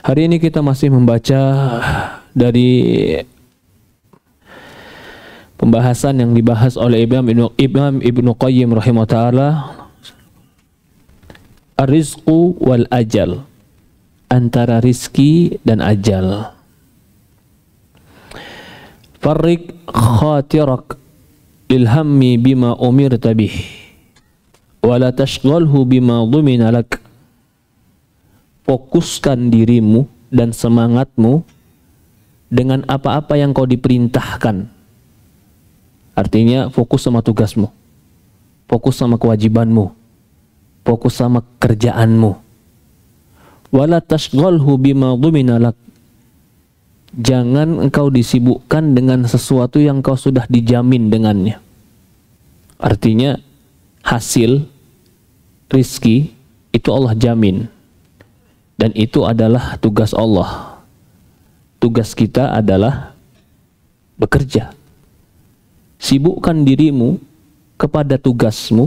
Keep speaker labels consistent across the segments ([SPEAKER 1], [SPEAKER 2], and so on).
[SPEAKER 1] Hari ini kita masih membaca dari pembahasan yang dibahas oleh Imam Ibnu Qayyim rahimahullah ta'ala, ar-rizqu wal ajal, antara rizki dan ajal. Farrik khatirak lil hammi bima umirta bih wa la tashghalhu bima dhumina lak. Fokuskan dirimu dan semangatmu dengan apa-apa yang kau diperintahkan. Artinya fokus sama tugasmu, fokus sama kewajibanmu, fokus sama kerjaanmu. Wala tashghalhu bima dhumina lak. Jangan engkau disibukkan dengan sesuatu yang kau sudah dijamin dengannya. Artinya hasil rizki itu Allah jamin, dan itu adalah tugas Allah. Tugas kita adalah bekerja. Sibukkan dirimu kepada tugasmu,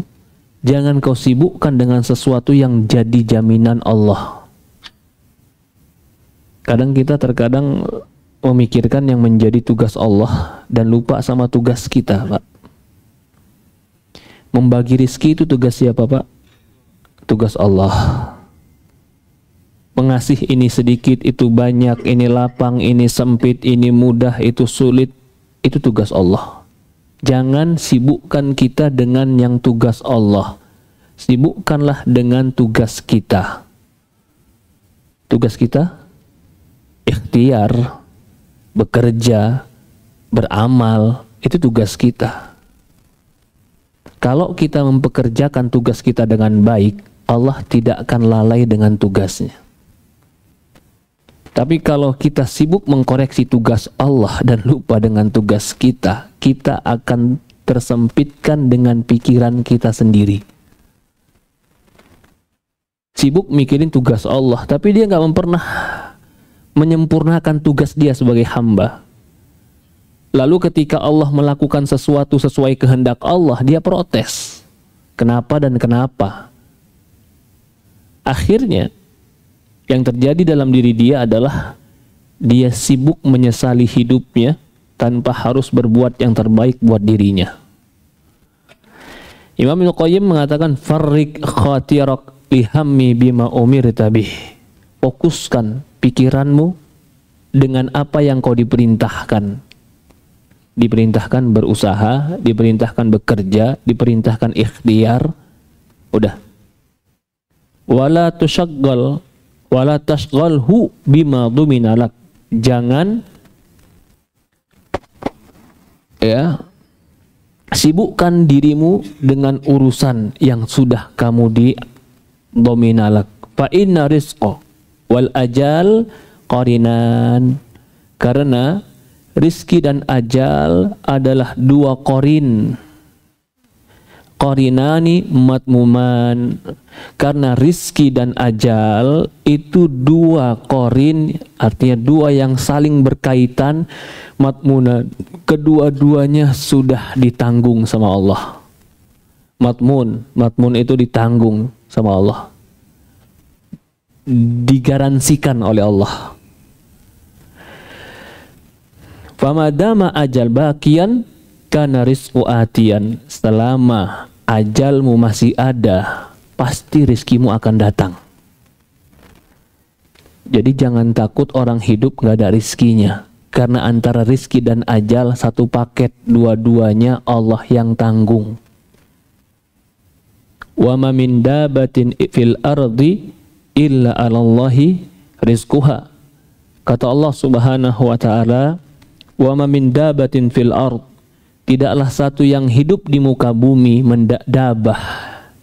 [SPEAKER 1] jangan kau sibukkan dengan sesuatu yang jadi jaminan Allah. Kadang kita terkadang memikirkan yang menjadi tugas Allah dan lupa sama tugas kita, Pak. Membagi rizki itu tugas siapa, Pak? Tugas Allah. Mengasih ini sedikit, itu banyak, ini lapang, ini sempit, ini mudah, itu sulit, itu tugas Allah. Jangan sibukkan kita dengan yang tugas Allah. Sibukkanlah dengan tugas kita. Tugas kita ikhtiar, bekerja, beramal, itu tugas kita. Kalau kita mempekerjakan tugas kita dengan baik, Allah tidak akan lalai dengan tugasnya. Tapi kalau kita sibuk mengkoreksi tugas Allah dan lupa dengan tugas kita, kita akan tersempitkan dengan pikiran kita sendiri. Sibuk mikirin tugas Allah, tapi dia nggak pernah menyempurnakan tugas dia sebagai hamba. Lalu ketika Allah melakukan sesuatu sesuai kehendak Allah, dia protes. Kenapa dan kenapa? Akhirnya yang terjadi dalam diri dia adalah dia sibuk menyesali hidupnya tanpa harus berbuat yang terbaik buat dirinya. Imam Ibnu Qayyim mengatakan, farrik khatirak lihammi bima umirta bih. Fokuskan pikiranmu dengan apa yang kau diperintahkan. Diperintahkan berusaha, diperintahkan bekerja, diperintahkan ikhtiar. Udah. Wala tushaggal wala tashghalhu bima dhumina lak. Jangan sibukkan dirimu dengan urusan yang sudah kamu di dhumina lak. Fa inna rizqa wal ajal qarinan. Karena rizki dan ajal adalah dua qarin. Qarinani matmuman. Karena rizki dan ajal itu dua qarin, artinya dua yang saling berkaitan. Matmunan, kedua-duanya sudah ditanggung sama Allah. Matmun itu ditanggung sama Allah, digaransikan oleh Allah. Famadama ajal bakian kana rizqu atiyan. Selama ajalmu masih ada, pasti rizkimu akan datang. Jadi jangan takut orang hidup nggak ada rizkinya, karena antara rizki dan ajal satu paket, dua-duanya Allah yang tanggung. Wa ma min dabatin fil ardi illa 'alallahi rizquha. Kata Allah Subhanahu wa taala, wa ma min dabatin fil ard. Tidaklah satu yang hidup di muka bumi, dabah,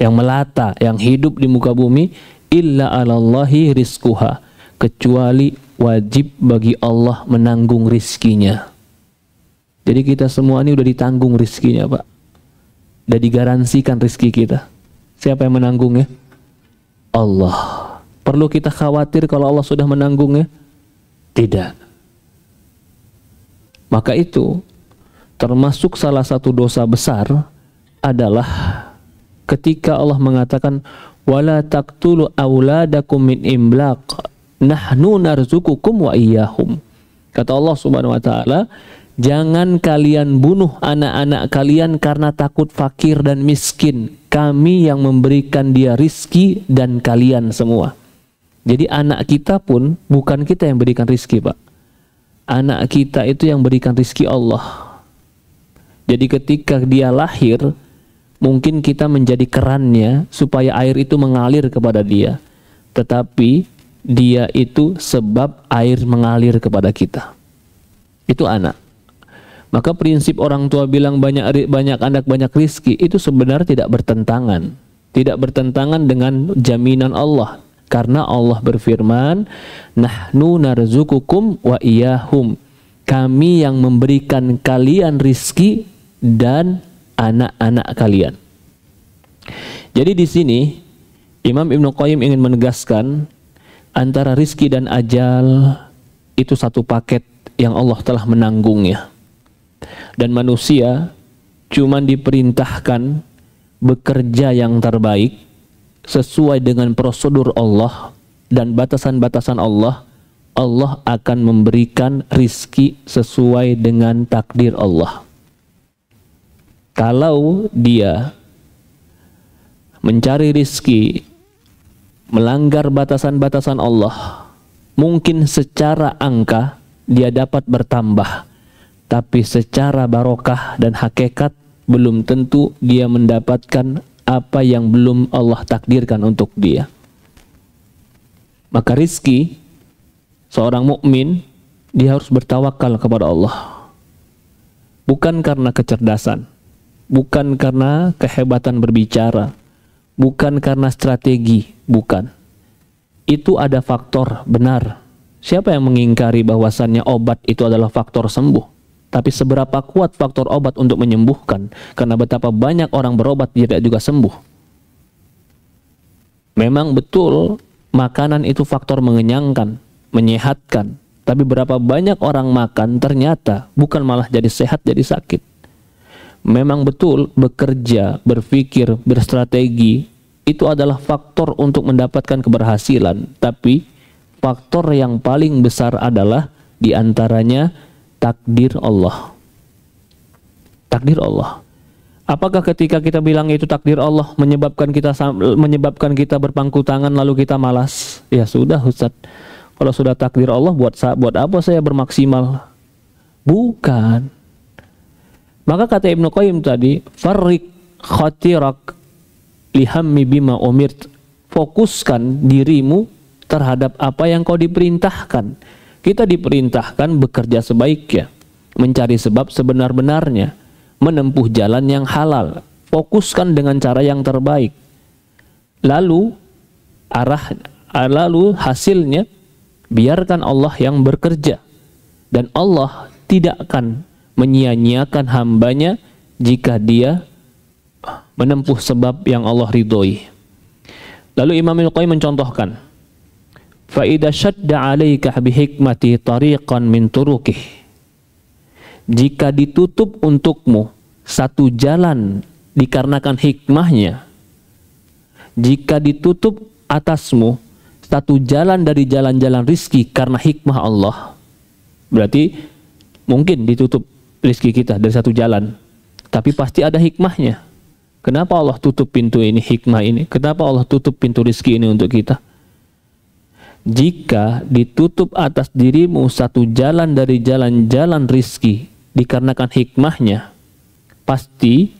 [SPEAKER 1] yang melata, yang hidup di muka bumi, illa 'alallahi rizquha, kecuali wajib bagi Allah menanggung rizkinya. Jadi kita semua ini udah ditanggung rizkinya, Pak. Udah digaransikan rizki kita. Siapa yang menanggungnya? Allah. Perlu kita khawatir kalau Allah sudah menanggungnya? Tidak. Maka itu termasuk salah satu dosa besar adalah ketika Allah mengatakan wala taqtulu auladakum min imlaq, nahnu narzukukum wa iyyahum. Kata Allah Subhanahu wa taala, jangan kalian bunuh anak-anak kalian karena takut fakir dan miskin. Kami yang memberikan dia rizki dan kalian semua. Jadi anak kita pun bukan kita yang berikan rizki, Pak. Anak kita itu yang berikan rizki Allah. Jadi ketika dia lahir, mungkin kita menjadi kerannya supaya air itu mengalir kepada dia. Tetapi dia itu sebab air mengalir kepada kita. Itu anak. Maka prinsip orang tua bilang banyak anak banyak rizki itu sebenarnya tidak bertentangan. Tidak bertentangan dengan jaminan Allah. Karena Allah berfirman, nahnu narzukukum wa iyyahum. Kami yang memberikan kalian rizki dan anak-anak kalian. Jadi di sini Imam Ibnu Qayyim ingin menegaskan antara rizki dan ajal itu satu paket yang Allah telah menanggungnya. Dan manusia cuma diperintahkan bekerja yang terbaik sesuai dengan prosedur Allah dan batasan-batasan Allah. Allah akan memberikan rizki sesuai dengan takdir Allah. Kalau dia mencari rizki melanggar batasan-batasan Allah, mungkin secara angka dia dapat bertambah, tapi secara barokah dan hakikat belum tentu dia mendapatkan apa yang belum Allah takdirkan untuk dia. Maka rizki seorang mukmin, dia harus bertawakal kepada Allah. Bukan karena kecerdasan, bukan karena kehebatan berbicara, bukan karena strategi, bukan. Itu ada faktor benar. Siapa yang mengingkari bahwasannya obat itu adalah faktor sembuh? Tapi seberapa kuat faktor obat untuk menyembuhkan? Karena betapa banyak orang berobat tidak juga sembuh. Memang betul makanan itu faktor mengenyangkan, menyehatkan. Tapi berapa banyak orang makan ternyata bukan malah jadi sehat, jadi sakit. Memang betul bekerja, berpikir, berstrategi itu adalah faktor untuk mendapatkan keberhasilan. Tapi faktor yang paling besar adalah diantaranya takdir Allah. Takdir Allah. Apakah ketika kita bilang itu takdir Allah menyebabkan kita berpangku tangan lalu kita malas? Ya sudah Ustaz, kalau sudah takdir Allah buat apa saya bermaksimal? Bukan. Maka kata Ibnu Qayyim tadi, farrik khatirak lihammi bima umirt. Fokuskan dirimu terhadap apa yang kau diperintahkan. Kita diperintahkan bekerja sebaiknya, mencari sebab sebenar-benarnya, menempuh jalan yang halal. Fokuskan dengan cara yang terbaik. Lalu hasilnya biarkan Allah yang bekerja. Dan Allah tidak akan menyia-nyiakan hambanya jika dia menempuh sebab yang Allah ridhoi. Lalu Imam Ibnu Qayyim mencontohkan, fa idza shadda 'alaika bihikmati tariqan min turuqih. Jika ditutup untukmu satu jalan dikarenakan hikmahnya, jika ditutup atasmu satu jalan dari jalan-jalan rizki karena hikmah Allah, berarti mungkin ditutup rizki kita dari satu jalan, tapi pasti ada hikmahnya. Kenapa Allah tutup pintu ini, hikmah ini? Kenapa Allah tutup pintu rizki ini untuk kita? Jika ditutup atas dirimu satu jalan dari jalan-jalan rizki dikarenakan hikmahnya, pasti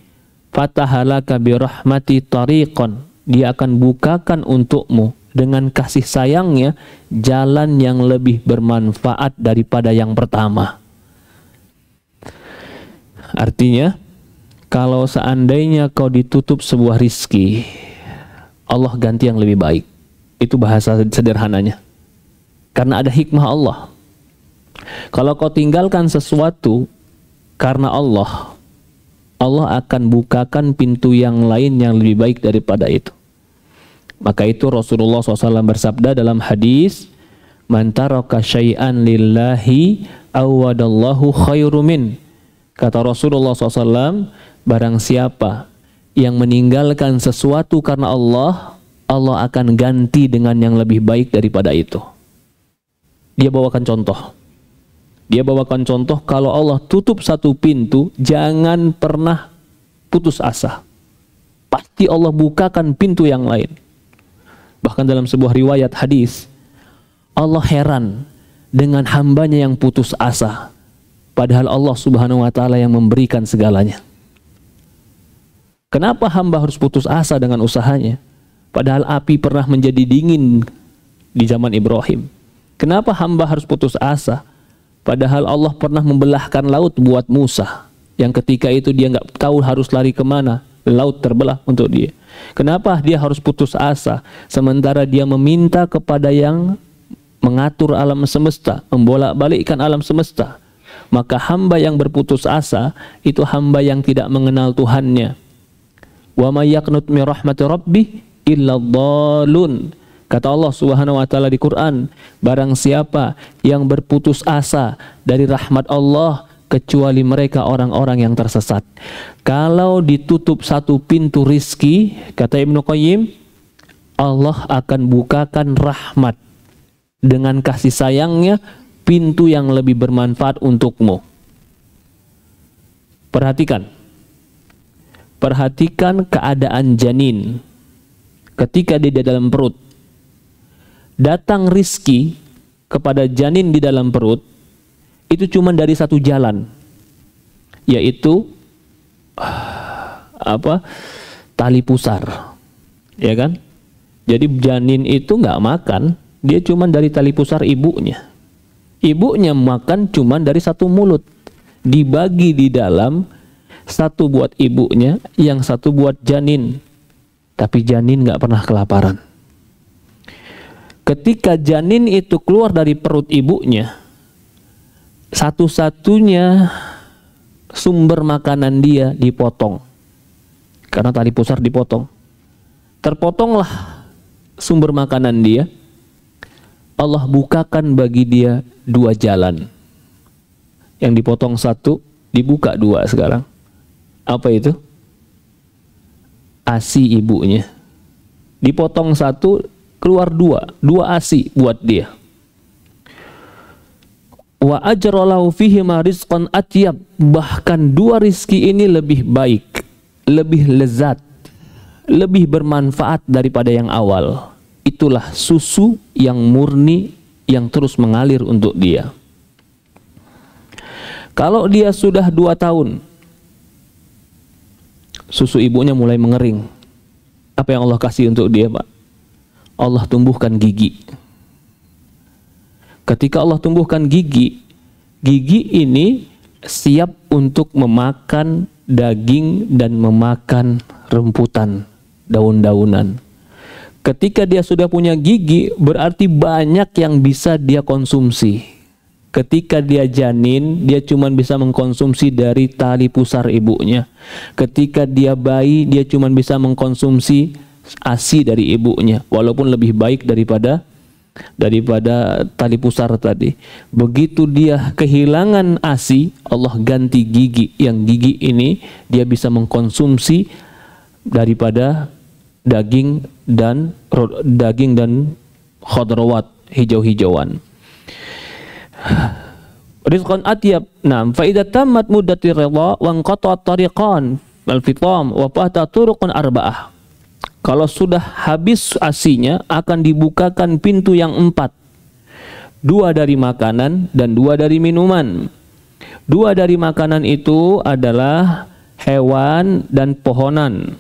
[SPEAKER 1] fatahalaka birahmati tariqan, dia akan bukakan untukmu dengan kasih sayangnya jalan yang lebih bermanfaat daripada yang pertama. Artinya, kalau seandainya kau ditutup sebuah rizki, Allah ganti yang lebih baik. Itu bahasa sederhananya. Karena ada hikmah Allah. Kalau kau tinggalkan sesuatu karena Allah, Allah akan bukakan pintu yang lain yang lebih baik daripada itu. Maka itu Rasulullah SAW bersabda dalam hadis, man taraka syai'an lillahi awadallahu khairu min. Kata Rasulullah SAW, barang siapa yang meninggalkan sesuatu karena Allah, Allah akan ganti dengan yang lebih baik daripada itu. dia bawakan contoh. Dia bawakan contoh kalau Allah tutup satu pintu, jangan pernah putus asa. Pasti Allah bukakan pintu yang lain. Bahkan dalam sebuah riwayat hadis, Allah heran dengan hambanya yang putus asa. Padahal Allah Subhanahu wa ta'ala yang memberikan segalanya. Kenapa hamba harus putus asa dengan usahanya? Padahal api pernah menjadi dingin di zaman Ibrahim. Kenapa hamba harus putus asa? Padahal Allah pernah membelahkan laut buat Musa, yang ketika itu dia nggak tahu harus lari kemana, laut terbelah untuk dia. Kenapa dia harus putus asa? Sementara dia meminta kepada yang mengatur alam semesta, membolak-balikkan alam semesta. Maka hamba yang berputus asa, itu hamba yang tidak mengenal Tuhannya. Wa may yaqnut min rahmati rabbih illa dhalun. Kata Allah Subhanahu wa ta'ala di Quran, barang siapa yang berputus asa dari rahmat Allah, kecuali mereka orang-orang yang tersesat. Kalau ditutup satu pintu rizki, kata Ibnu Qayyim, Allah akan bukakan rahmat dengan kasih sayangnya, pintu yang lebih bermanfaat untukmu. Perhatikan keadaan janin ketika dia di dalam perut. Datang rizki kepada janin di dalam perut itu cuma dari satu jalan, yaitu tali pusar, ya kan? Jadi janin itu nggak makan, dia cuma dari tali pusar ibunya. Ibunya makan cuma dari satu mulut, dibagi di dalam, satu buat ibunya, yang satu buat janin. Tapi janin nggak pernah kelaparan. Ketika janin itu keluar dari perut ibunya, satu-satunya sumber makanan dia dipotong. Karena tali pusar dipotong. Terpotonglah sumber makanan dia. Allah bukakan bagi dia dua jalan. Yang dipotong satu, dibuka dua sekarang. Apa itu? ASI ibunya. Dipotong satu, keluar dua ASI buat dia. Wa ajralahu fihi ma rizqan atyab, bahkan dua rizki ini lebih baik, lebih lezat, lebih bermanfaat daripada yang awal. Itulah susu yang murni yang terus mengalir untuk dia. Kalau dia sudah 2 tahun, susu ibunya mulai mengering. Apa yang Allah kasih untuk dia, Pak? Allah tumbuhkan gigi. Ketika Allah tumbuhkan gigi, gigi ini siap untuk memakan daging dan memakan rumputan, daun-daunan. Ketika dia sudah punya gigi, berarti banyak yang bisa dia konsumsi. Ketika dia janin, dia cuma bisa mengkonsumsi dari tali pusar ibunya. Ketika dia bayi, dia cuma bisa mengkonsumsi ASI dari ibunya, walaupun lebih baik daripada tali pusar tadi. Begitu dia kehilangan ASI, Allah ganti gigi, yang gigi ini dia bisa mengkonsumsi daripada daging dan khadrawat, hijau-hijauan. Rizqan atyab. Naam, fa idza tammat muddatir ridha wa anqata'at tariqan wal fitam wa fata turuqan arba'ah. Kalau sudah habis asinya, akan dibukakan pintu yang 4. 2 dari makanan dan 2 dari minuman. 2 dari makanan itu adalah hewan dan pohonan.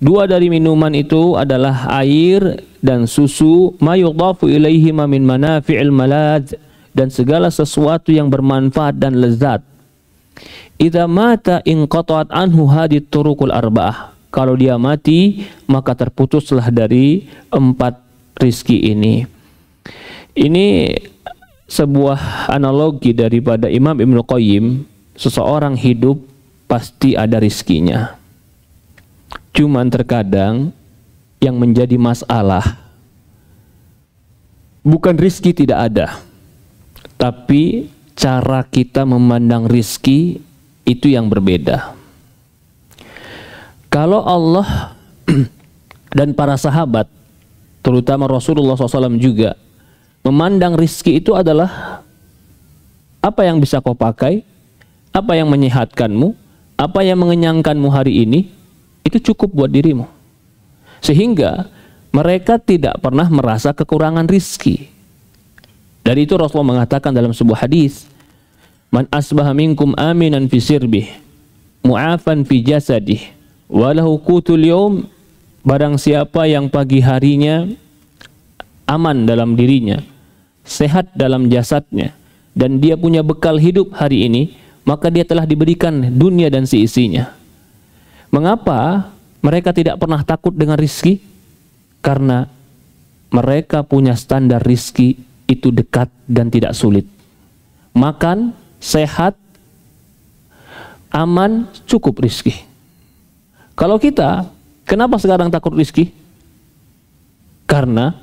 [SPEAKER 1] 2 dari minuman itu adalah air dan susu, ma yudhafu ilaihi min manafi'il malad, dan segala sesuatu yang bermanfaat dan lezat. Idza mata inqata'at anhu hadhihi turuqul arba'ah. Kalau dia mati, maka terputuslah dari 4 rizki ini. Ini sebuah analogi daripada Imam Ibnu Qayyim. Seseorang hidup pasti ada rizkinya. Cuman terkadang yang menjadi masalah bukan rizki tidak ada, tapi cara kita memandang rizki itu yang berbeda. Kalau Allah dan para sahabat, terutama Rasulullah SAW juga, Memandang rizki itu adalah apa yang bisa kau pakai, apa yang menyehatkanmu, apa yang mengenyangkanmu hari ini, itu cukup buat dirimu. Sehingga mereka tidak pernah merasa kekurangan rizki. Dari itu Rasulullah mengatakan dalam sebuah hadis, "Man asbaha minkum aminan fi sirbih, mu'afan fi jasadih, walahu qutul yaum." Barang siapa yang pagi harinya aman dalam dirinya, sehat dalam jasadnya, dan dia punya bekal hidup hari ini, maka dia telah diberikan dunia dan seisinya. Mengapa mereka tidak pernah takut dengan rizki? Karena mereka punya standar rizki itu dekat dan tidak sulit. Makan, sehat, aman, cukup rizki. Kalau kita, kenapa sekarang takut rizki? Karena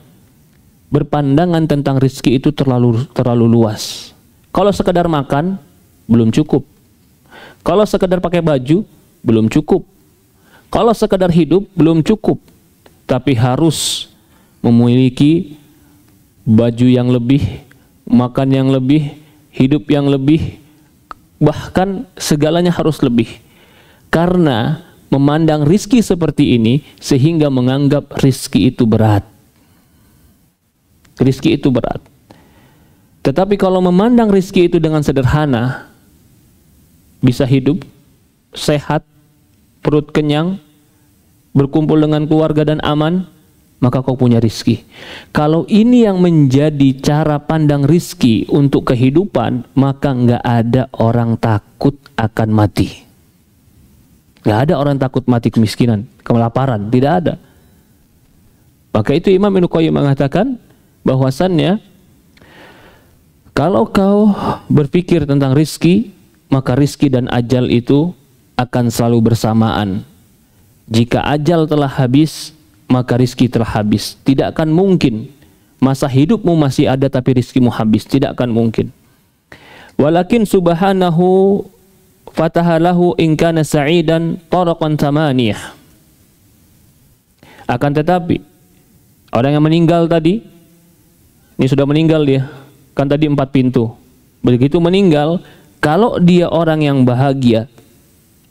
[SPEAKER 1] berpandangan tentang rizki itu terlalu luas. Kalau sekedar makan, belum cukup. Kalau sekedar pakai baju, belum cukup. Kalau sekedar hidup, belum cukup. Tapi harus memiliki baju yang lebih, makan yang lebih, hidup yang lebih, bahkan segalanya harus lebih. Karena memandang rizki seperti ini, sehingga menganggap rizki itu berat. Rizki itu berat. Tetapi kalau memandang rizki itu dengan sederhana, bisa hidup, sehat, perut kenyang, berkumpul dengan keluarga dan aman, maka kau punya rizki. Kalau ini yang menjadi cara pandang rizki untuk kehidupan, maka nggak ada orang takut akan mati. Nggak ada orang takut mati kemiskinan, kelaparan, tidak ada. Maka itu Imam Ibnu Qayyim mengatakan bahwasannya kalau kau berpikir tentang rizki, maka rizki dan ajal itu akan selalu bersamaan. Jika ajal telah habis, maka rizki telah habis. Tidak akan mungkin masa hidupmu masih ada tapi rizkimu habis. Tidak akan mungkin. Walakin subhanahu fatahalahu in kana sa'idan taraqan tamaniyah. Akan tetapi orang yang meninggal tadi, ini sudah meninggal dia, kan tadi 4 pintu. Begitu meninggal, kalau dia orang yang bahagia,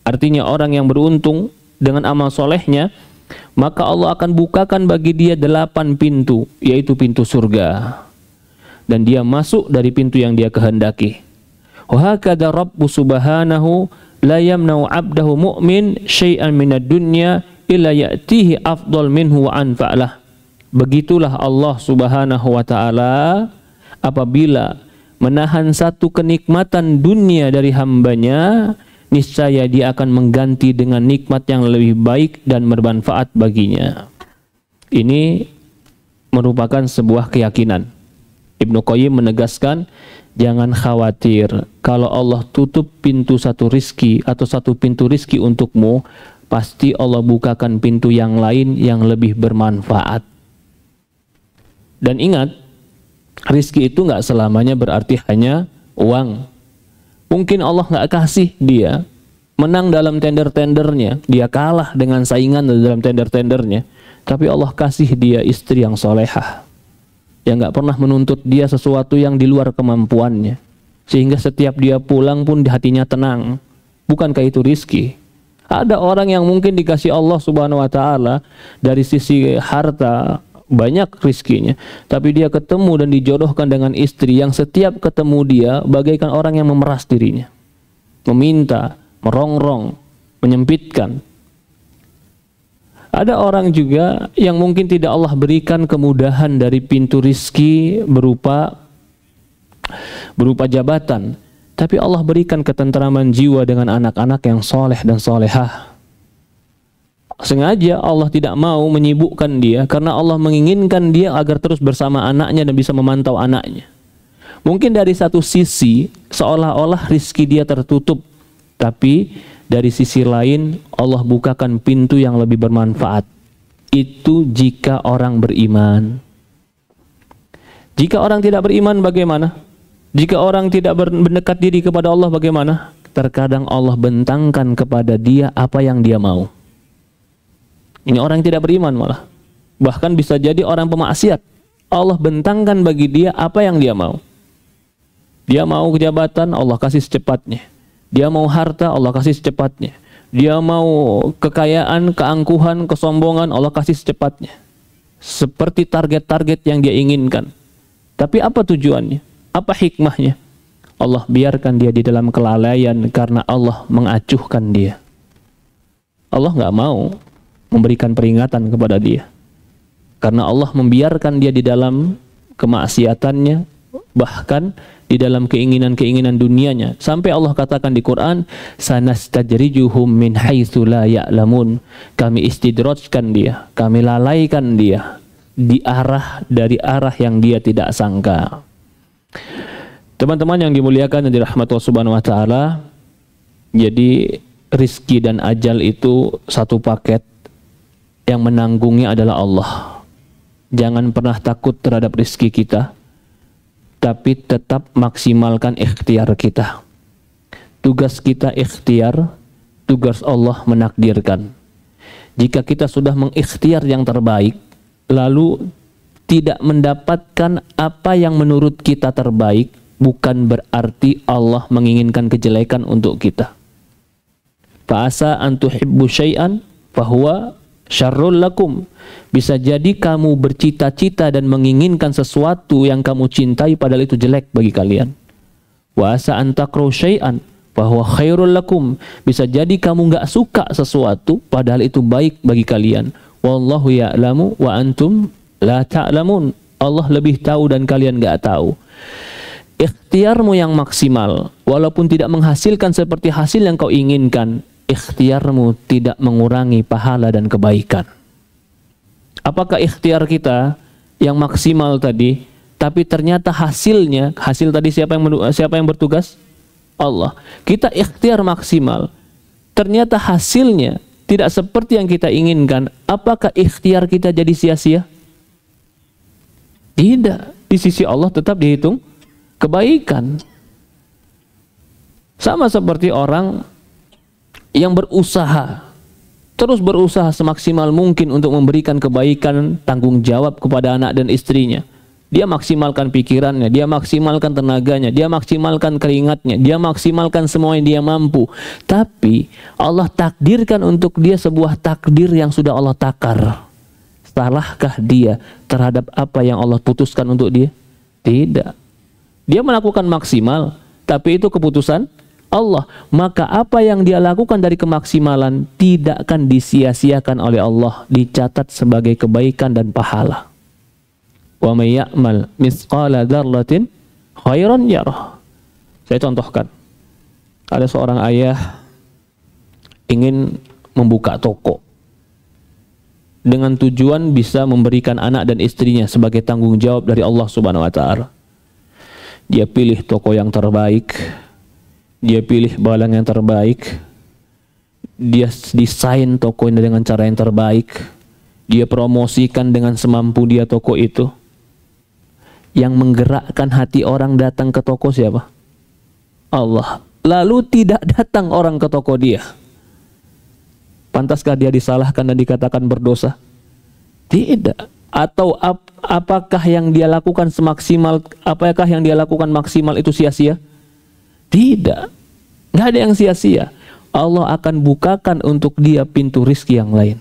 [SPEAKER 1] artinya orang yang beruntung dengan amal solehnya, maka Allah akan bukakan bagi dia 8 pintu, yaitu pintu surga. Dan dia masuk dari pintu yang dia kehendaki. Wa hakadha Rabbu subhanahu la yamna'u 'abdahu mu'min syai'an minad dunya illa ya'tihi afdal minhu wa anfa'lah. Begitulah Allah subhanahu wa ta'ala apabila menahan satu kenikmatan dunia dari hambanya, niscaya dia akan mengganti dengan nikmat yang lebih baik dan bermanfaat baginya. Ini merupakan sebuah keyakinan. Ibnu Qayyim menegaskan, jangan khawatir kalau Allah tutup pintu satu rizki atau satu pintu rizki untukmu, pasti Allah bukakan pintu yang lain yang lebih bermanfaat. Dan ingat, rizki itu nggak selamanya berarti hanya uang. Mungkin Allah nggak kasih dia menang dalam tender-tendernya, dia kalah dengan saingan dalam tender-tendernya, tapi Allah kasih dia istri yang solehah, yang nggak pernah menuntut dia sesuatu yang di luar kemampuannya, sehingga setiap dia pulang pun hatinya tenang. Bukankah itu rizki? Ada orang yang mungkin dikasih Allah subhanahu wa ta'ala dari sisi harta, banyak rizkinya, tapi dia ketemu dan dijodohkan dengan istri yang setiap ketemu dia bagaikan orang yang memeras dirinya, meminta, merongrong, menyempitkan. Ada orang juga yang mungkin tidak Allah berikan kemudahan dari pintu rizki berupa jabatan, tapi Allah berikan ketentraman jiwa dengan anak-anak yang soleh dan solehah. Sengaja Allah tidak mau menyibukkan dia karena Allah menginginkan dia agar terus bersama anaknya dan bisa memantau anaknya. Mungkin dari satu sisi seolah-olah rizki dia tertutup, tapi dari sisi lain Allah bukakan pintu yang lebih bermanfaat. Itu jika orang beriman. Jika orang tidak beriman bagaimana? Jika orang tidak mendekat diri kepada Allah bagaimana? Terkadang Allah bentangkan kepada dia apa yang dia mau. Ini orang yang tidak beriman malah. Bahkan bisa jadi orang pemaksiat. Allah bentangkan bagi dia apa yang dia mau. Dia mau jabatan, Allah kasih secepatnya. Dia mau harta, Allah kasih secepatnya. Dia mau kekayaan, keangkuhan, kesombongan, Allah kasih secepatnya. Seperti target-target yang dia inginkan. Tapi apa tujuannya? Apa hikmahnya? Allah biarkan dia di dalam kelalaian karena Allah mengacuhkan dia. Allah nggak mau memberikan peringatan kepada dia. Karena Allah membiarkan dia di dalam kemaksiatannya, bahkan di dalam keinginan-keinginan dunianya. Sampai Allah katakan di Quran, sanastajrijuhum min haitsu la ya'lamun. Kami istidrajkan dia, kami lalaikan dia dari arah yang dia tidak sangka. Teman-teman yang dimuliakan dan dirahmati Allah Subhanahu wa taala, jadi rizki dan ajal itu satu paket, yang menanggungnya adalah Allah. Jangan pernah takut terhadap rizki kita, tapi tetap maksimalkan ikhtiar kita. Tugas kita ikhtiar, tugas Allah menakdirkan. Jika kita sudah mengikhtiar yang terbaik, lalu tidak mendapatkan apa yang menurut kita terbaik, bukan berarti Allah menginginkan kejelekan untuk kita. Fa'asa an tuhibbu syai'an fahuwa syarrul lakum. Bisa jadi kamu bercita-cita dan menginginkan sesuatu yang kamu cintai padahal itu jelek bagi kalian. Wa asa an takrahu syai'an fahuwa khairul lakum. Bisa jadi kamu enggak suka sesuatu padahal itu baik bagi kalian. Wallahu ya'lamu wa antum la ta'lamun. Allah lebih tahu dan kalian enggak tahu. Ikhtiarmu yang maksimal walaupun tidak menghasilkan seperti hasil yang kau inginkan, ikhtiarmu tidak mengurangi pahala dan kebaikan. Apakah ikhtiar kita yang maksimal tadi, tapi ternyata hasil tadi siapa yang bertugas? Allah. Kita ikhtiar maksimal, ternyata hasilnya tidak seperti yang kita inginkan. Apakah ikhtiar kita jadi sia-sia? Tidak. Di sisi Allah tetap dihitung kebaikan. Sama seperti orang yang berusaha, terus berusaha semaksimal mungkin untuk memberikan kebaikan, tanggung jawab kepada anak dan istrinya. Dia maksimalkan pikirannya, dia maksimalkan tenaganya, dia maksimalkan keringatnya, dia maksimalkan semua yang dia mampu. Tapi Allah takdirkan untuk dia sebuah takdir yang sudah Allah takar. Salahkah dia terhadap apa yang Allah putuskan untuk dia? Tidak. Dia melakukan maksimal, tapi itu keputusan Allah. Maka apa yang dia lakukan dari kemaksimalan tidak akan disia-siakan oleh Allah, dicatat sebagai kebaikan dan pahala. Wa may ya'mal mithqala dzarratin khairan yarah. Saya contohkan. Ada seorang ayah ingin membuka toko dengan tujuan bisa memberikan anak dan istrinya sebagai tanggung jawab dari Allah Subhanahu wa taala. Dia pilih toko yang terbaik, dia pilih barang yang terbaik, dia desain toko ini dengan cara yang terbaik, dia promosikan dengan semampu dia toko itu. Yang menggerakkan hati orang datang ke toko siapa? Allah. Lalu tidak datang orang ke toko dia. Pantaskah dia disalahkan dan dikatakan berdosa? Tidak. Atau apakah yang dia lakukan maksimal itu sia-sia? Tidak. Nggak ada yang sia-sia. Allah akan bukakan untuk dia pintu rizki yang lain.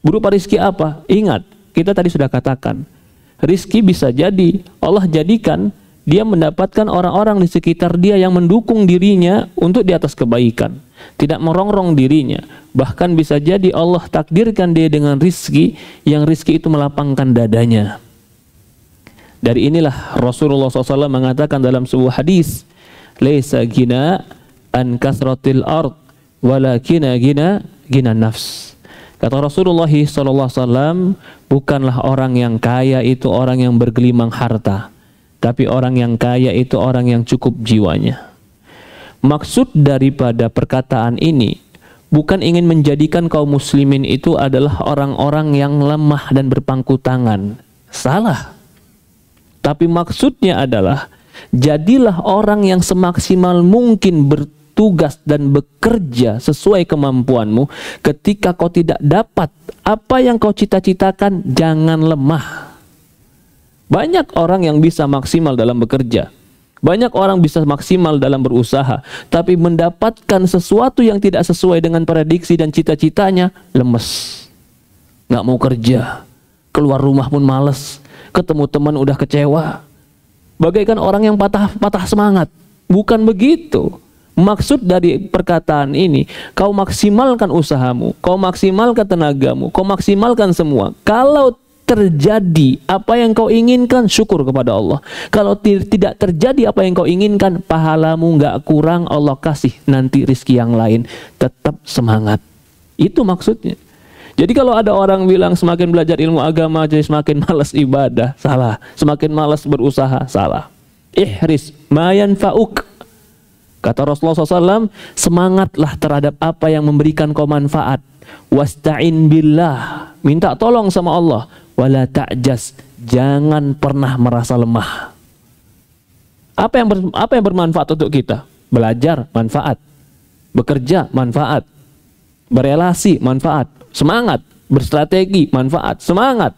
[SPEAKER 1] Berupa rizki apa? Ingat, kita tadi sudah katakan, rizki bisa jadi Allah jadikan dia mendapatkan orang-orang di sekitar dia yang mendukung dirinya untuk di atas kebaikan, tidak merongrong dirinya. Bahkan bisa jadi Allah takdirkan dia dengan rizki yang rizki itu melapangkan dadanya. Dari inilah Rasulullah SAW mengatakan dalam sebuah hadis, laisa gina an kasratil ard walakina gina nafs. Kata Rasulullah SAW, bukanlah orang yang kaya itu orang yang bergelimang harta, tapi orang yang kaya itu orang yang cukup jiwanya. Maksud daripada perkataan ini bukan ingin menjadikan kaum muslimin itu adalah orang-orang yang lemah dan berpangku tangan. Salah. Tapi maksudnya adalah jadilah orang yang semaksimal mungkin bertugas dan bekerja sesuai kemampuanmu. Ketika kau tidak dapat apa yang kau cita-citakan, jangan lemah. Banyak orang yang bisa maksimal dalam bekerja. Banyak orang bisa maksimal dalam berusaha, tapi mendapatkan sesuatu yang tidak sesuai dengan prediksi dan cita-citanya, lemes. Nggak mau kerja, keluar rumah pun males, ketemu teman udah kecewa. Bagaikan orang yang patah semangat. Bukan begitu. Maksud dari perkataan ini, kau maksimalkan usahamu, kau maksimalkan tenagamu, kau maksimalkan semua. Kalau terjadi apa yang kau inginkan, syukur kepada Allah. Kalau tidak terjadi apa yang kau inginkan, pahalamu nggak kurang, Allah kasih nanti rizki yang lain. Tetap semangat. Itu maksudnya. Jadi kalau ada orang bilang semakin belajar ilmu agama jadi semakin malas ibadah, salah. Semakin malas berusaha, salah. Ihris ma yanfa'uk. Kata Rasulullah SAW, semangatlah terhadap apa yang memberikan kau manfaat. Wasta'in billah, minta tolong sama Allah. Wala ta'jas, jangan pernah merasa lemah. Apa yang bermanfaat untuk kita? Belajar, manfaat. Bekerja, manfaat. Berelasi, manfaat. Semangat. Berstrategi, manfaat. Semangat.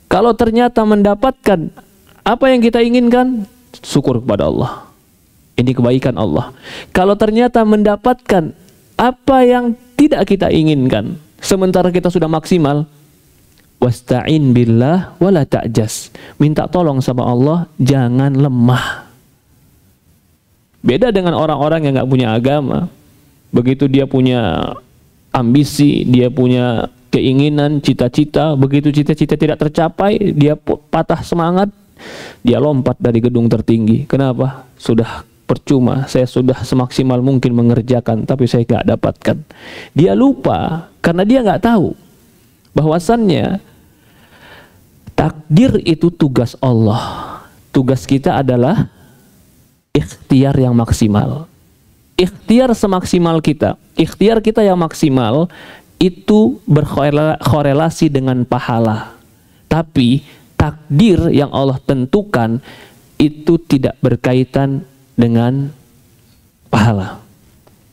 [SPEAKER 1] Kalau ternyata mendapatkan apa yang kita inginkan, syukur kepada Allah. Ini kebaikan Allah. Kalau ternyata mendapatkan apa yang tidak kita inginkan, sementara kita sudah maksimal, wasta'in billah wala ta'jas. Minta tolong sama Allah, jangan lemah. Beda dengan orang-orang yang nggak punya agama. Begitu dia punya ambisi, dia punya keinginan, cita-cita, begitu cita-cita tidak tercapai, dia patah semangat, dia lompat dari gedung tertinggi. Kenapa? Sudah percuma, saya sudah semaksimal mungkin mengerjakan, tapi saya nggak dapatkan. Dia lupa, karena dia nggak tahu bahwasannya takdir itu tugas Allah. Tugas kita adalah ikhtiar yang maksimal. Ikhtiar semaksimal kita, ikhtiar kita yang maksimal itu berkorelasi dengan pahala. Tapi takdir yang Allah tentukan itu tidak berkaitan dengan pahala.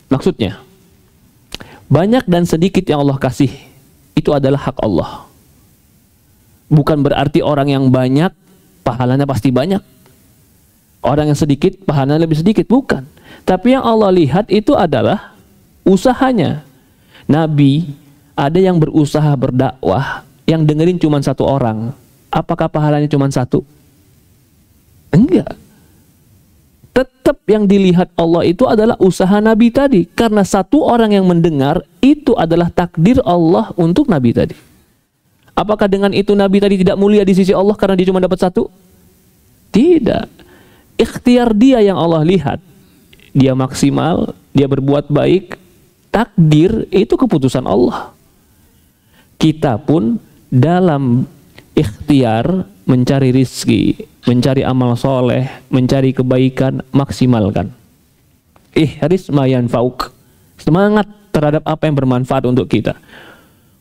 [SPEAKER 1] Maksudnya, banyak dan sedikit yang Allah kasih itu adalah hak Allah. Bukan berarti orang yang banyak pahalanya pasti banyak. Orang yang sedikit pahalanya lebih sedikit, bukan. Tapi yang Allah lihat itu adalah usahanya. Nabi ada yang berusaha berdakwah, yang dengerin cuma satu orang. Apakah pahalanya cuma satu? Enggak. Tetap yang dilihat Allah itu adalah usaha Nabi tadi. Karena satu orang yang mendengar itu adalah takdir Allah untuk Nabi tadi. Apakah dengan itu Nabi tadi tidak mulia di sisi Allah karena dia cuma dapat satu? Tidak. Ikhtiar dia yang Allah lihat. Dia maksimal, dia berbuat baik. Takdir itu keputusan Allah. Kita pun dalam ikhtiar mencari rizki, mencari amal soleh, mencari kebaikan, maksimalkan. Ihris ma yanfa'uk. Semangat terhadap apa yang bermanfaat untuk kita.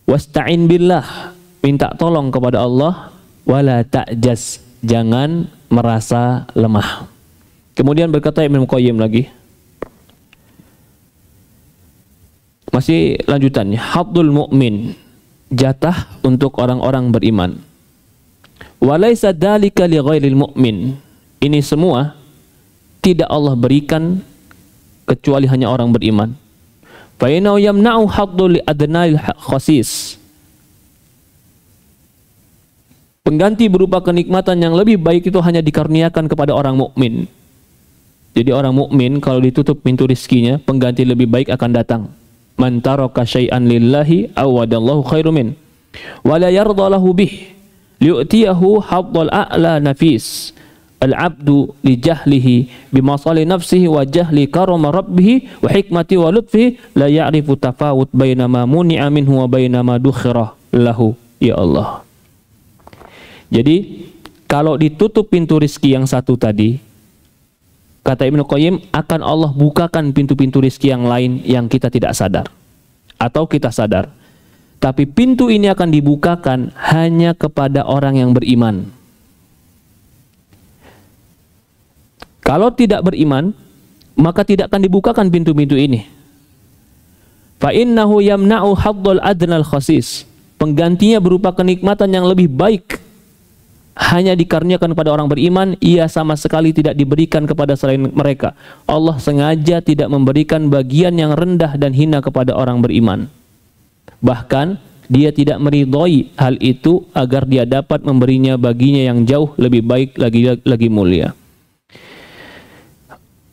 [SPEAKER 1] Wasta'in billah, minta tolong kepada Allah. Wala ta'jas, jangan merasa lemah. Kemudian berkata Ibnu Qayyim lagi, masih lanjutannya, haddul mu'min, jatah untuk orang-orang beriman. Walaysa dzalika li ghairil mu'min. Ini semua tidak Allah berikan kecuali hanya orang beriman. Fa innahu yamna'u haddul li adna'il khasis. Pengganti berupa kenikmatan yang lebih baik itu hanya dikaruniakan kepada orang mukmin. Jadi orang mukmin kalau ditutup pintu rizkinya, pengganti lebih baik akan datang. Man taraka syai'an lillahi awadallahu khairu min wa la yarda lahu bih li'tiyahu haddal a'la nafis al-'abdu li jahlihi bimasali nafsihi wa jahli karama rabbih wa hikmati wa lutfihi la ya'rifu tafawut baina ma muni'a minhu wa baina ma dukhira lahu. Ya Allah. Jadi kalau ditutup pintu rizki yang satu tadi, kata Ibnu Qayyim, akan Allah bukakan pintu-pintu rizki yang lain yang kita tidak sadar. Atau kita sadar. Tapi pintu ini akan dibukakan hanya kepada orang yang beriman. Kalau tidak beriman, maka tidak akan dibukakan pintu-pintu ini. Fa innahu yamna'u haddal adnal khasis. Penggantinya berupa kenikmatan yang lebih baik. hanya dikaruniakan kepada orang beriman, ia sama sekali tidak diberikan kepada selain mereka. Allah sengaja tidak memberikan bagian yang rendah dan hina kepada orang beriman. Bahkan dia tidak meridhoi hal itu agar dia dapat memberinya baginya yang jauh lebih baik lagi mulia.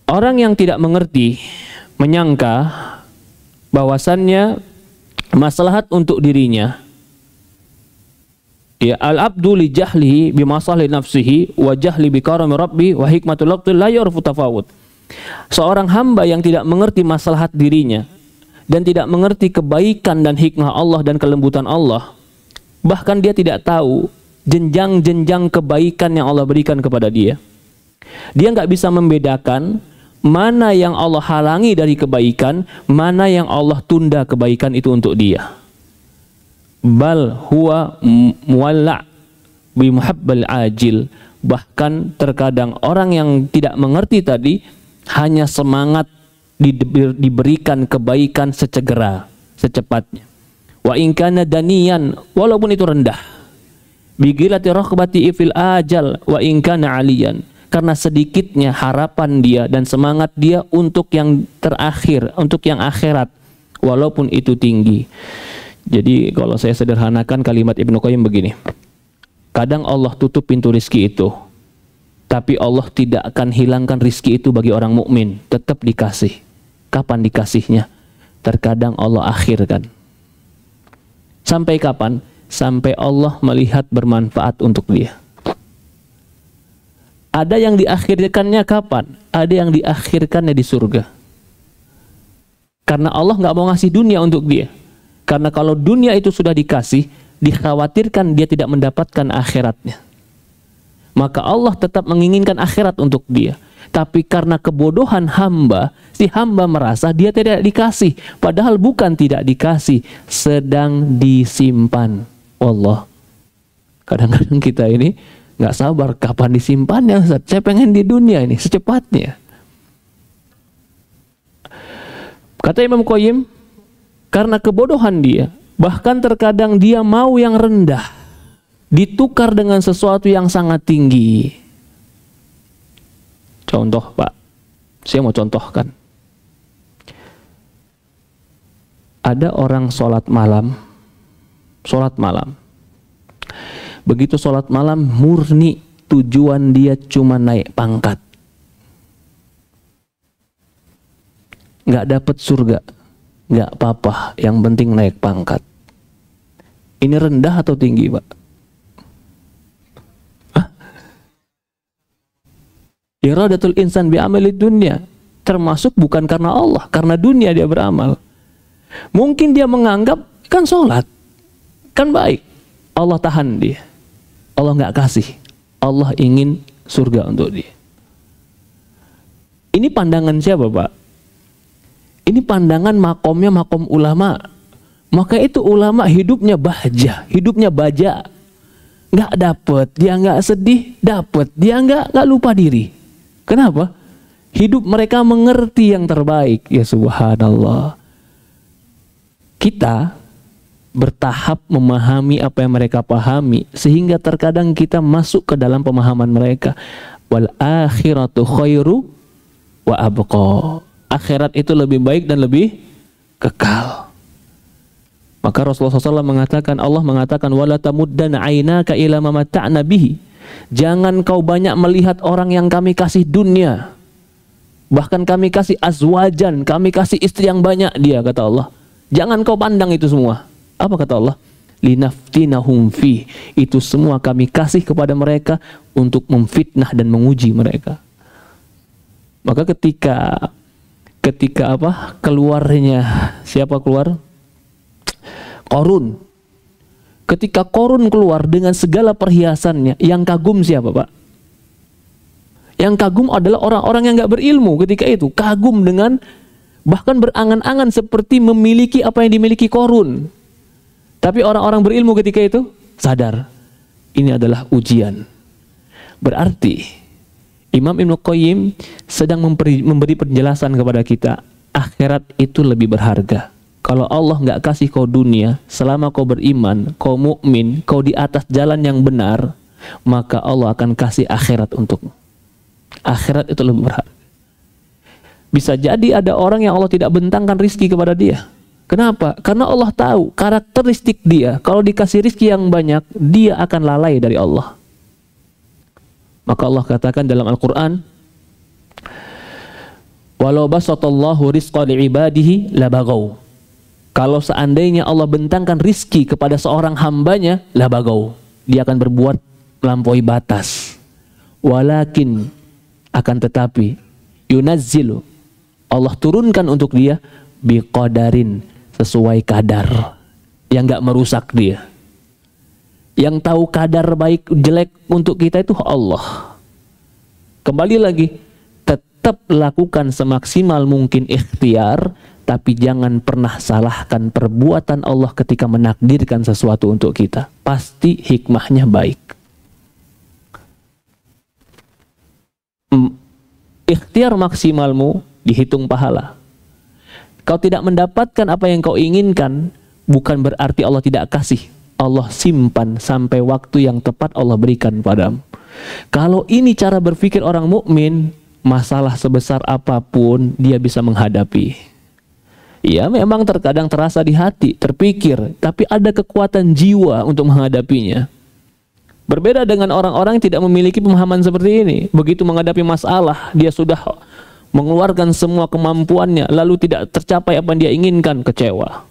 [SPEAKER 1] Orang yang tidak mengerti menyangka bahwasannya maslahat untuk dirinya, ya, al-abdu li jahlihi bi masalih nafsihi wa jahli bi karami rabbi wa hikmatul waqti la yarfu tafawut. Seorang hamba yang tidak mengerti maslahat dirinya dan tidak mengerti kebaikan dan hikmah Allah dan kelembutan Allah, bahkan dia tidak tahu jenjang-jenjang kebaikan yang Allah berikan kepada dia. Dia nggak bisa membedakan mana yang Allah halangi dari kebaikan, mana yang Allah tunda kebaikan itu untuk dia. Bal huwa muwalla' bi muhabbal ajil. Bahkan terkadang orang yang tidak mengerti tadi hanya semangat diberikan kebaikan secegera, secepatnya. Wa in kana daniyan, walaupun itu rendah. Bigilati raghbati fil ajal wa in kana aliyan. Karena sedikitnya harapan dia dan semangat dia untuk yang terakhir, untuk yang akhirat, walaupun itu tinggi. Jadi kalau saya sederhanakan kalimat Ibnu Qayyim begini, kadang Allah tutup pintu rizki itu, tapi Allah tidak akan hilangkan rizki itu bagi orang mukmin, tetap dikasih. Kapan dikasihnya? Terkadang Allah akhirkan. Sampai kapan? Sampai Allah melihat bermanfaat untuk dia. Ada yang diakhirkannya kapan? Ada yang diakhirkannya di surga. Karena Allah nggak mau ngasih dunia untuk dia. Karena kalau dunia itu sudah dikasih, dikhawatirkan dia tidak mendapatkan akhiratnya. Maka Allah tetap menginginkan akhirat untuk dia. Tapi karena kebodohan hamba, si hamba merasa dia tidak dikasih. Padahal bukan tidak dikasih, sedang disimpan. Allah. Kadang-kadang kita ini nggak sabar kapan disimpannya, Ustaz. Saya pengen di dunia ini secepatnya. Kata Imam Qayyim, karena kebodohan dia, bahkan terkadang dia mau yang rendah ditukar dengan sesuatu yang sangat tinggi. Contoh, Pak, saya mau contohkan. Ada orang sholat malam. Begitu sholat malam, murni tujuan dia cuma naik pangkat. Nggak dapat surga, nggak apa-apa, yang penting naik pangkat. Ini rendah atau tinggi, Pak? Iradatul insan bi'amalid dunya, termasuk bukan karena Allah, karena dunia dia beramal. Mungkin dia menganggap kan sholat, kan baik, Allah tahan dia. Allah nggak kasih, Allah ingin surga untuk dia. Ini pandangan siapa, Pak? Ini pandangan makomnya makom ulama. Maka itu ulama hidupnya bahjah, hidupnya baja. Nggak dapet, dia nggak sedih, dapet, dia nggak lupa diri. Kenapa? Hidup mereka mengerti yang terbaik. Ya subhanallah. Kita bertahap memahami apa yang mereka pahami, sehingga terkadang kita masuk ke dalam pemahaman mereka. Wal akhiratu khairu wa abqa. Akhirat itu lebih baik dan lebih kekal. Maka Rasulullah SAW mengatakan, Allah mengatakan, wala tamuddanna aynaka ila ma mata'na bihi. Jangan kau banyak melihat orang yang kami kasih dunia. Bahkan kami kasih azwajan, kami kasih istri yang banyak dia, kata Allah. Jangan kau pandang itu semua. Apa kata Allah? Linaftinahum fi. Itu semua kami kasih kepada mereka untuk memfitnah dan menguji mereka. Maka ketika keluarnya, siapa keluar? Qarun. Ketika Qarun keluar dengan segala perhiasannya, yang kagum siapa, Pak? Yang kagum adalah orang-orang yang nggak berilmu ketika itu. Kagum dengan, bahkan berangan-angan seperti memiliki apa yang dimiliki Qarun. Tapi orang-orang berilmu ketika itu sadar, ini adalah ujian. Berarti Imam Ibnu Qayyim sedang memberi penjelasan kepada kita, akhirat itu lebih berharga. Kalau Allah nggak kasih kau dunia, selama kau beriman, kau mukmin, kau di atas jalan yang benar, maka Allah akan kasih akhirat untukmu. Akhirat itu lebih berharga. Bisa jadi ada orang yang Allah tidak bentangkan rizki kepada dia. Kenapa? Karena Allah tahu karakteristik dia. Kalau dikasih rizki yang banyak, dia akan lalai dari Allah. Maka Allah katakan dalam Al-Quran, walau basatallahu rizqa li'ibadihi labagaw. Kalau seandainya Allah bentangkan rizki kepada seorang hambanya, labagaw, dia akan berbuat melampaui batas. Walakin, akan tetapi, yunazzilu, Allah turunkan untuk dia biqadarin, sesuai kadar yang gak merusak dia. Yang tahu kadar baik jelek untuk kita itu Allah. Kembali lagi, tetap lakukan semaksimal mungkin ikhtiar, tapi jangan pernah salahkan perbuatan Allah ketika menakdirkan sesuatu untuk kita. Pasti hikmahnya baik. Ikhtiar maksimalmu dihitung pahala. Kau tidak mendapatkan apa yang kau inginkan, bukan berarti Allah tidak kasih. Allah simpan sampai waktu yang tepat Allah berikan padamu. Kalau ini cara berpikir orang mukmin, masalah sebesar apapun dia bisa menghadapi. Ya memang terkadang terasa di hati, terpikir, tapi ada kekuatan jiwa untuk menghadapinya. Berbeda dengan orang-orang yang tidak memiliki pemahaman seperti ini. Begitu menghadapi masalah, dia sudah mengeluarkan semua kemampuannya, lalu tidak tercapai apa yang dia inginkan, kecewa.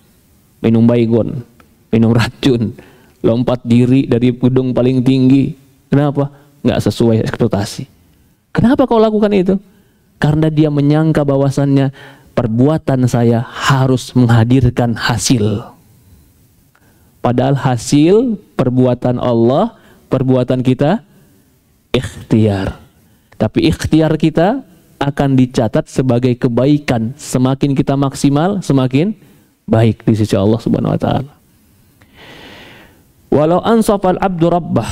[SPEAKER 1] Minum baygon, minum racun, lompat diri dari gedung paling tinggi. Kenapa? Nggak sesuai ekspektasi. Kenapa kau lakukan itu? Karena dia menyangka bahwasannya perbuatan saya harus menghadirkan hasil. Padahal hasil perbuatan Allah, perbuatan kita ikhtiar. Tapi ikhtiar kita akan dicatat sebagai kebaikan. Semakin kita maksimal, semakin baik di sisi Allah Subhanahu wa taala. Walau ansafal abdu rabbah,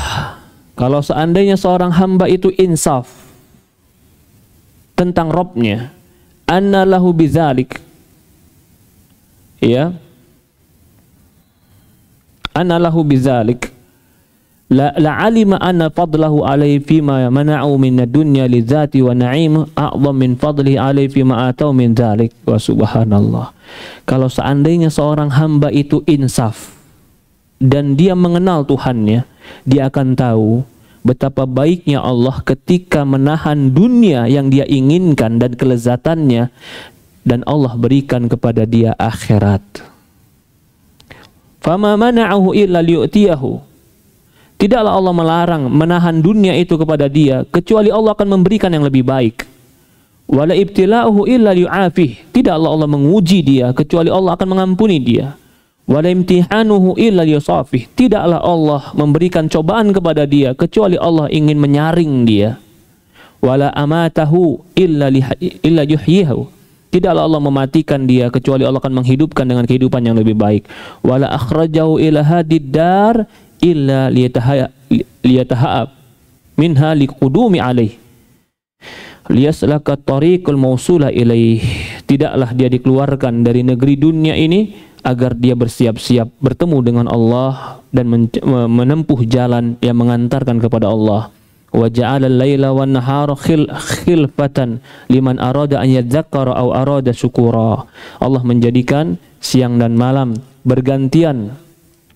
[SPEAKER 1] kalau seandainya seorang hamba itu insaf tentang Rabbnya, anna lahu bidzalik, ya, anna lahu bidzalik, la alima anna fadlahu alaihi fima mana'u min ad-dunya li dzati wa na'im a'zam min fadlihi alaihi fima atau min dzalik. Wa subhanallah. Kalau seandainya seorang hamba itu insaf dan dia mengenal Tuhannya, dia akan tahu betapa baiknya Allah ketika menahan dunia yang dia inginkan dan kelezatannya, dan Allah berikan kepada dia akhirat. Fama mana'ahu illa liyu'tiyahu. Tidaklah Allah melarang menahan dunia itu kepada dia, kecuali Allah akan memberikan yang lebih baik. Wala ibtila'uhu illa liyu'afih. Tidaklah Allah menguji dia, kecuali Allah akan mengampuni dia. Wala imtihanuhu illa liyusafih. Tidaklah Allah memberikan cobaan kepada dia, kecuali Allah ingin menyaring dia. Wala amatahu illa yuhyihu. Tidaklah Allah mematikan dia, kecuali Allah akan menghidupkan dengan kehidupan yang lebih baik. Wala akhrajahu ila hadid dar illa liyataha'ab minha liqudumi alaih liyaslaka tariqul mausula ilaih. Tidaklah dia dikeluarkan dari negeri dunia ini agar dia bersiap-siap bertemu dengan Allah dan menempuh jalan yang mengantarkan kepada Allah. Wa ja'ala al-laila wan nahara khilfatan liman arada an yadzakkara aw arada syukura. Allah menjadikan siang dan malam bergantian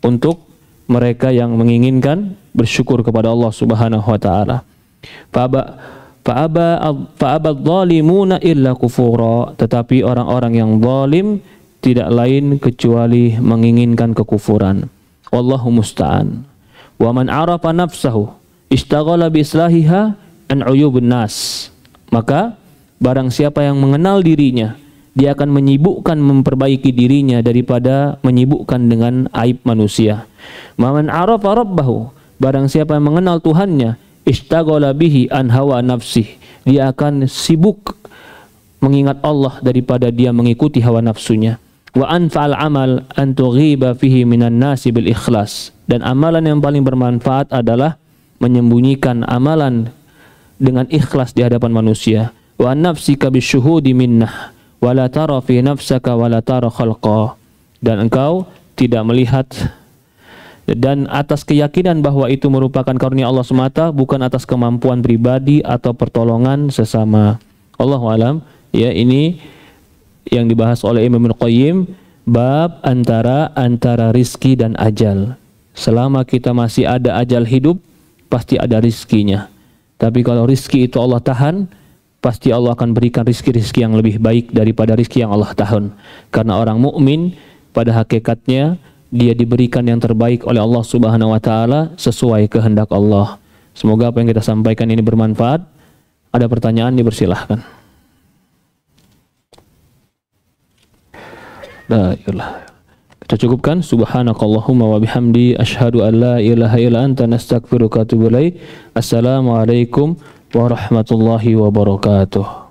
[SPEAKER 1] untuk mereka yang menginginkan bersyukur kepada Allah Subhanahu wa taala. Fa'aba adh-dhalimuna illa kufura. Tetapi orang-orang yang zalim tidak lain kecuali menginginkan kekufuran. Wallahu musta'an. Wa man 'arafa nafsahu ishtaghala bi islahiha an 'uyubun nas. Maka barang siapa yang mengenal dirinya, dia akan menyibukkan memperbaiki dirinya daripada menyibukkan dengan aib manusia. Man 'arafa rabbahu, barang siapa yang mengenal Tuhannya, ishtaghala bihi an hawa nafsih, dia akan sibuk mengingat Allah daripada dia mengikuti hawa nafsunya. Wa anfa'al amal an tughiba fihi minan nasi bil ikhlas. Dan amalan yang paling bermanfaat adalah menyembunyikan amalan dengan ikhlas di hadapan manusia. Wa nafsika bisyuhudi minnah wa la tara fi nafsaka wa la tara khalqa. Dan engkau tidak melihat dan atas keyakinan bahwa itu merupakan karunia Allah semata, bukan atas kemampuan pribadi atau pertolongan sesama. Allahu alam. Ya, ini yang dibahas oleh Imam Ibnu Qayyim, bab antara rizki dan ajal. Selama kita masih ada ajal hidup, pasti ada rizkinya. Tapi kalau rizki itu Allah tahan, pasti Allah akan berikan rizki-rizki yang lebih baik daripada rizki yang Allah tahan. Karena orang mukmin pada hakikatnya dia diberikan yang terbaik oleh Allah Subhanahu wa taala sesuai kehendak Allah. Semoga apa yang kita sampaikan ini bermanfaat. Ada pertanyaan, dipersilahkan. Kita cukupkan. Subhanakallahumma wa bihamdi asyhadu an la ilaha illa anta nastaghfiruka wa atubu ilaik. Assalamualaikum warahmatullahi wabarakatuh.